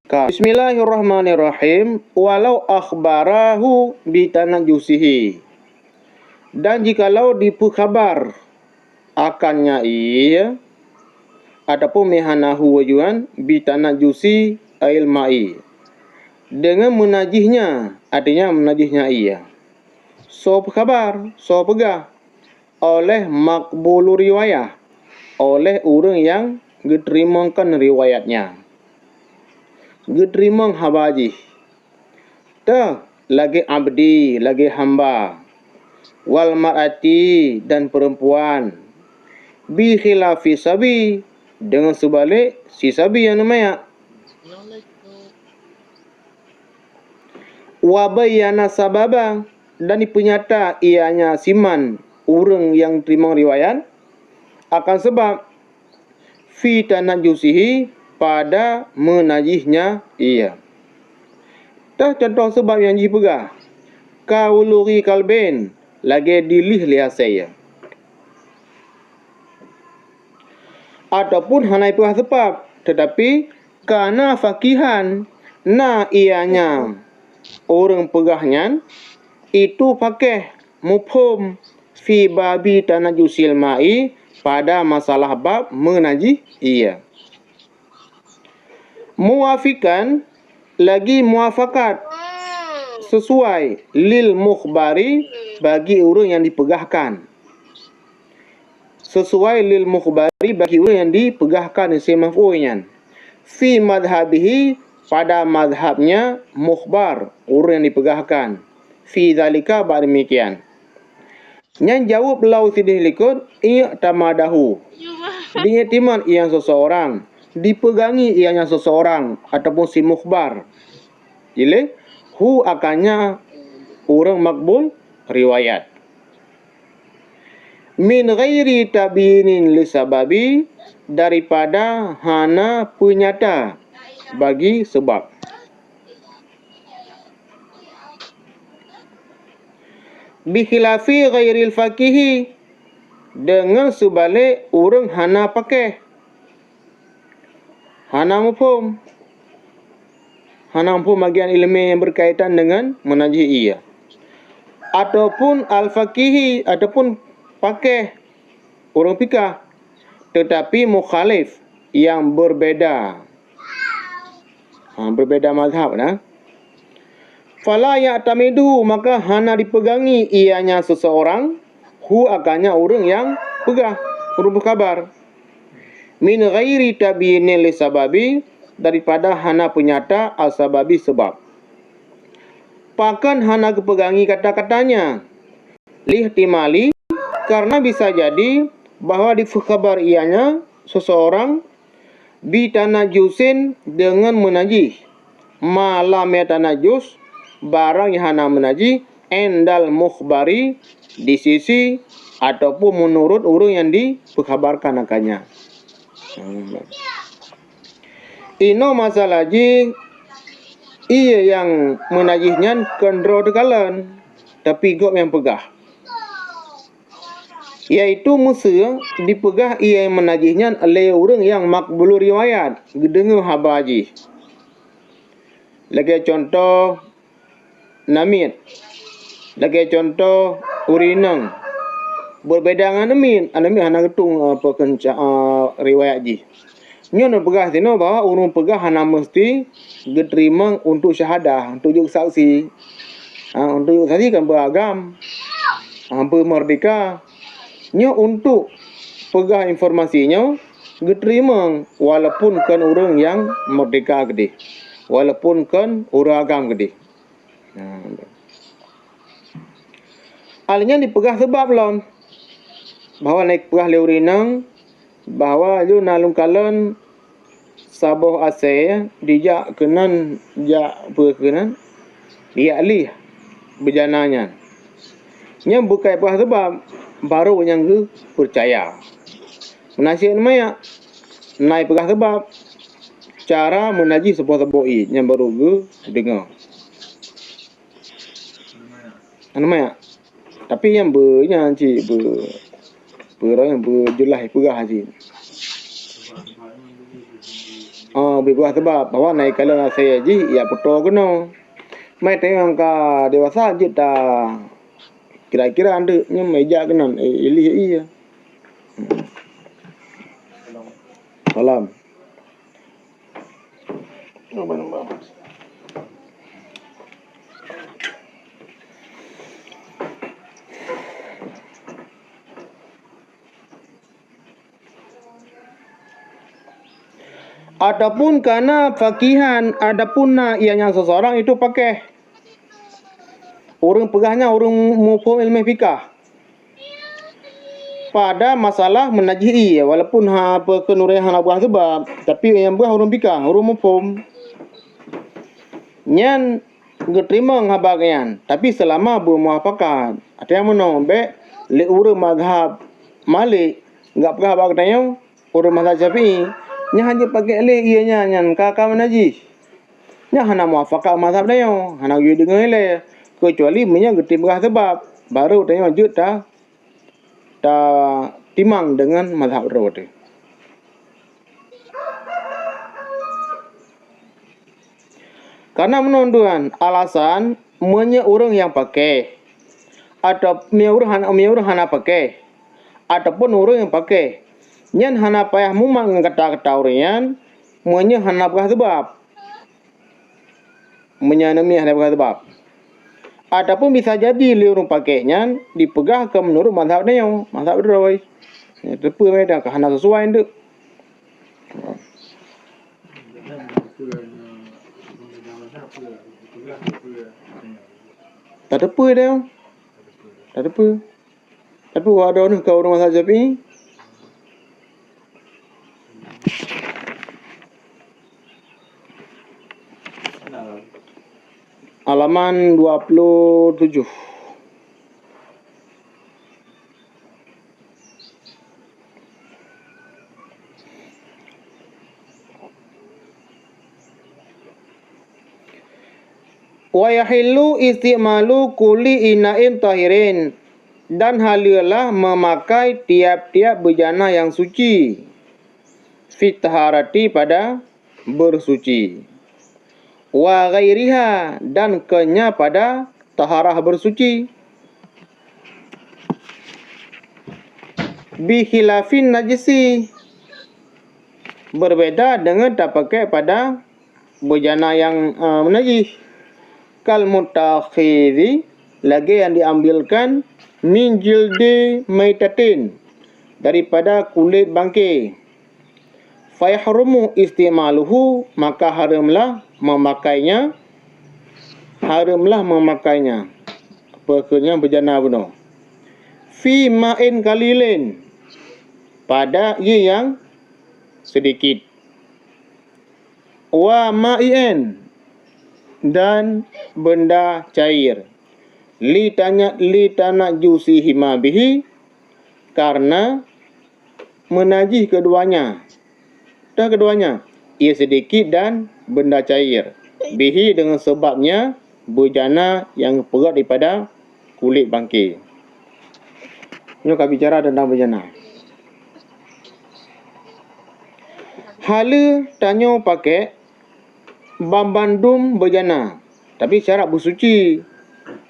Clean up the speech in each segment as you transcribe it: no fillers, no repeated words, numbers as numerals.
Bismillahirrahmanirrahim. Walau akhbarahu bitanajusihi. Dan jikalau diperkhabar akannya ia ataupun mihanahu wajuan bitanajusi ail ma'i, dengan menajihnya, artinya menajihnya ia. So khabar, so pegah oleh makbulu riwayah, oleh orang yang diterimakan riwayatnya, diterima habaji. Dah lagi abdi, lagi hamba, wal mar'ati dan perempuan, bi khilafi sabi, dengan sebalik si sabi yang namanya. Wa bayyana sababa, dan dipenyata ianya siman orang yang terima riwayat akan sebab fi tanajusihi, pada menajihnya ia. Dah contoh sebab yang dipegah. Kauluri kalben, lagi dilih lihat saya. Ataupun hanai pegah sebab, tetapi karena fakihan, na ianya orang pegahnya itu pakai mufhum fi babi tanajusil ma'i, pada masalah bab menajih ia. Muafikan, lagi muafakat, sesuai lil mukhbari, bagi orang yang dipegahkan. Sesuai lil mukhbari, bagi orang yang dipegahkan isi maf'ulnya. Fi madhabihi, pada madhabnya mukhbar, orang yang dipegahkan. Fi zalika, demikian. Yang jawab lau sidih likut i'tamadahu, diiktiman yang seseorang, dipegangi ianya seseorang ataupun si mukhbar. Jadi hu akannya orang makbul riwayat. Min ghairi tabinin li sababi, daripada hana penyata bagi sebab. Bi khilafi ghairil faqihi, dengan sebalik orang hana pakai, hana mufhum bagian ilmu yang berkaitan dengan menajih ia. Ataupun al-faqihi, ataupun pakai orang fikah, tetapi mukhalif, yang berbeda, berbeda mazhab nah. Fala ya'tamidu, maka hana dipegangi ianya seseorang, hu akannya orang yang pegah, orang berkhabar. Min ghairi tabinin li sababi, daripada hana penyata al-sababi sebab. Pakan hana kepegangi kata-katanya, lihtimali, karena bisa jadi bahwa dikhabar ianya seseorang bitanajusin, dengan menajih, malam yatanajus, barang yang hana menajih, endal mukhbari, di sisi ataupun menurut orang yang dikhabarkan akannya. Ino masalah ji ia yang menajihnya kendro dekalan, tapi gop yang pegah, yaitu musuh dipegah ia yang menajihnya oleh orang yang makbul riwayat, gedengu habaji. Lagi contoh namit, lagi contoh urinang, berbeda dengan namit hana ketung apa riwayat ji. Nyo pegah tino bahwa orang pegah hana mesti diterima untuk syahadah, untuk juk saksi. Untuk juk saksi kan beragam, bermerdeka. Nyo untuk pegah informasinya diterima walaupun kan orang yang merdeka gede, walaupun kan orang agam gede. Alnya dipegah sebab lom, bahwa naik pegah leurinang, bahwa itu nalung kalan saboh asai dijak kenan jak berkenan dia alih berjananya. Nya bukai pegah sebab baru yang ke percaya. Menasihat maya naik pegah sebab cara menaji sebuah seboi yang baru ke dengar. Maya. Tapi yang bernya cik yang berjelas pegah cik. bibah sebab bahwa naik kalau saya ji ya puto kena. Mai tengok ka dewasa je dah kira-kira anda nya meja kena ilih iya. Salam. Adapun karena fakihan, adapun ianya seseorang itu pakai orang pegahnya orang mufhum ilmu fikah pada masalah menajihi, walaupun penurian buah sebab, tapi yang buah orang fikah, orang mufhum nyan geterima ngabagian, tapi selama bermuafakat. Ada yang menombe le urang mazhab Malik enggak pegah bagdanya urang mazhab Syafi'i nya hanya pakai le ianya nyan kakak menajih. Nya hana muafakat mazhab dayo, hana ge dengan le kecuali menya geterima sebab baru tanya jut ta timang dengan mazhab rawat. Karena menunduan alasan menya orang yang pakai atau orang hana pakai ataupun orang yang pakai nyan hana payah mumang kata-kata orang menya hana pegah sebab menyanami hana pegah sebab ataupun bisa jadi li orang pakai nyan dipegah ke menurut mazhab dia mazhab rawai tepu dah hana sesuai nduk. Tak ada apa dia. Tak ada apa. Tapi ada orang kau orang mazhab Syafi'i. Halaman 27. Wa yahillu istimalu kulli ina'in tahirin, dan halalah memakai tiap-tiap bejana yang suci fit taharati pada bersuci, wa ghairiha dan kenya pada taharah bersuci, bi khilafin najisi berbeda dengan tak pakai pada bejana yang najis. Kal mutakhidhi lagi yang diambilkan min jildi maitatin daripada kulit bangkai. Fa yahrumu istimaluhu maka haramlah memakainya. Pokoknya bejana benar. Fi ma'in kalilin pada yang sedikit. Wa ma'in dan benda cair. Li tanah jusi hima bihi karena menajih keduanya. Dan keduanya ia sedikit dan benda cair. Bihi dengan sebabnya bejana yang pegat daripada kulit bangkai. Ini kami bicara tentang bejana. Hala tanya pakai bambandum bejana, tapi syarat bersuci.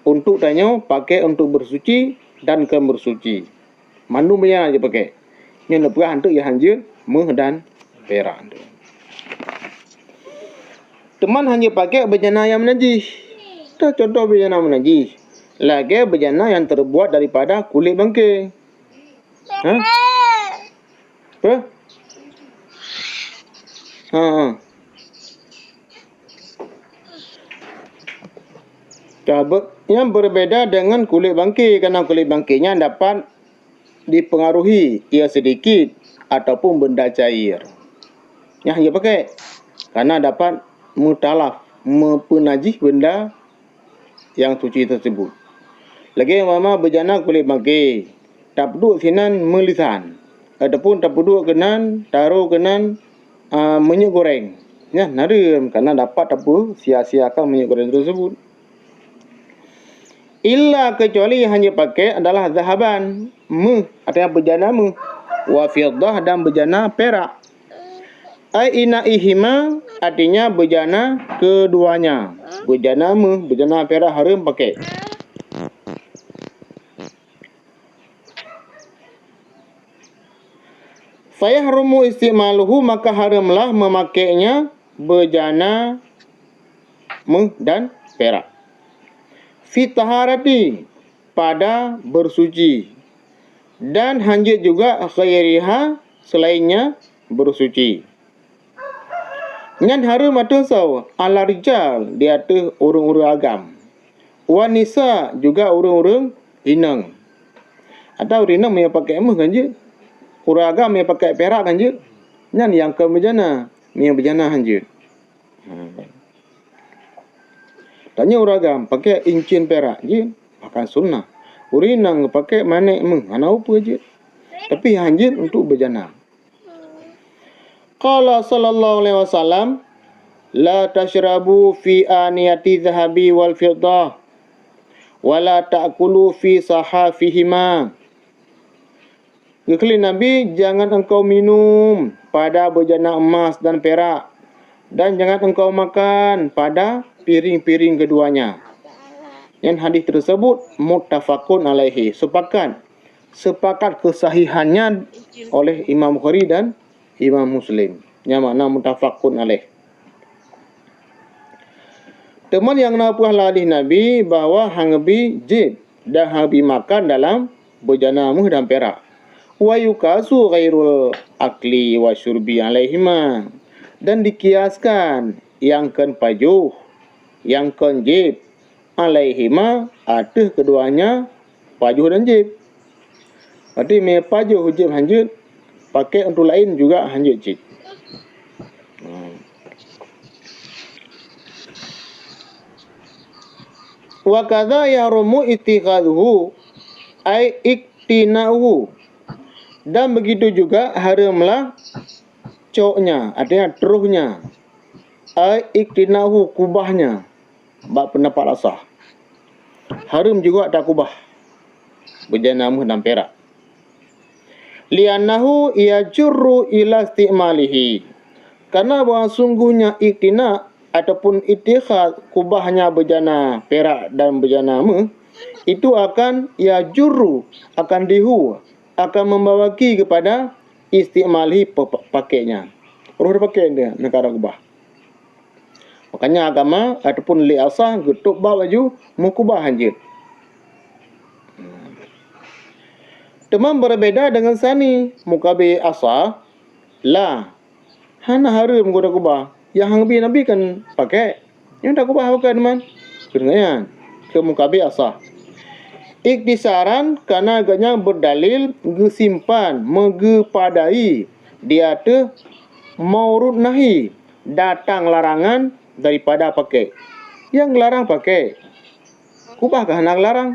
Untuk tanya pakai untuk bersuci dan ke bersuci. Mandum bejana aja pakai. Yang lebih hantu ya hanja meh dan perak. Teman hanya pakai bejana yang menajis. Kita contoh bejana menajis. Lagi bejana yang terbuat daripada kulit bangkai. Apa? Yang berbeda dengan kulit bangkai, karena kulit bangkainya dapat dipengaruhi ia sedikit ataupun benda cair. Yang hanya pakai karena dapat mutalaf, mempenajis benda yang suci tersebut. Lagi mama bejana kulit bangkai tak peduk sinan melisan ataupun tak peduk kenan taruh kenan minyak goreng. Ya, narim karena dapat apa sia-siakan minyak goreng tersebut. Illa kecuali hanya pakai adalah zahaban, atau bejana wa fiddah dan bejana perak. Ai inaihima artinya berjana keduanya. Berjana berjana perak haram pakai. Fayahrumu istimaluhu, maka haramlah memakainya berjana dan perak. Fi taharati, pada bersuci, dan hanjit juga khairiha, selainnya bersuci. Ngan haram atau saw ala rijal, di atas orang-orang agam. Wanisa juga orang-orang inang. Atau inang yang pakai emas kan je. Orang agam yang pakai perak kan je. Ngan yang ke berjana, yang berjana kan je. Tanya orang agam pakai incin perak je, makan sunnah. Orang inang pakai manik emas, mana apa je. Tapi hanjit untuk berjana. Qala sallallahu alaihi wasallam, la tashrabu fi aniyati dhahabi wal fiddah, wa la ta'kulu fi sahafihima. Kekali Nabi, jangan engkau minum pada bejana emas dan perak, dan jangan engkau makan pada piring-piring keduanya. Yang hadis tersebut muttafaqun alaihi, sepakat kesahihannya oleh Imam Bukhari dan Imam Muslim. Yang makna muttafaqun alaih. Teman yang napuah ladih Nabi bahawa hangbi jib dan hangbi makan dalam bejana emas dan perak. Wa yukasu ghairul akli wa syurbi alaihima, dan dikiaskan yang kan pajuh, yang kan jib alaihima, atas keduanya pajuh dan jib. Berarti me pajuh jib hanjut, pakai untuk lain juga hanjut jib. Wa kadza yahrumu ittikhadhu ay iktina'uhu, dan begitu juga haramlah coknya, artinya teruhnya, ay iktina'uhu, kubahnya. Bab pendapat asah, haram juga tak kubah berjana emas dan perak. Li'annahu yajurru ila istimalihi, karena bahawa sungguhnya iktina ataupun ittikhad kubahnya berjana perak dan berjana emas, itu akan yajurru, akan akan membawaki kepada istimalihi, pakainya. Orang pakai dia negara kubah. Makanya agama ataupun li asah getuk baju mukubah hanjit. Teman berbeda dengan sani mukabi asah lah. Hana haram guna kubah. Yang hangbi Nabi kan pakai. Yang tak kubah pakai teman. Kedengaran ke mukabi asah. Iktisaran karena agaknya berdalil gesimpan mengepadai dia tu maurud nahi, datang larangan daripada pakai. Yang larang pakai, kubahkah nak larang?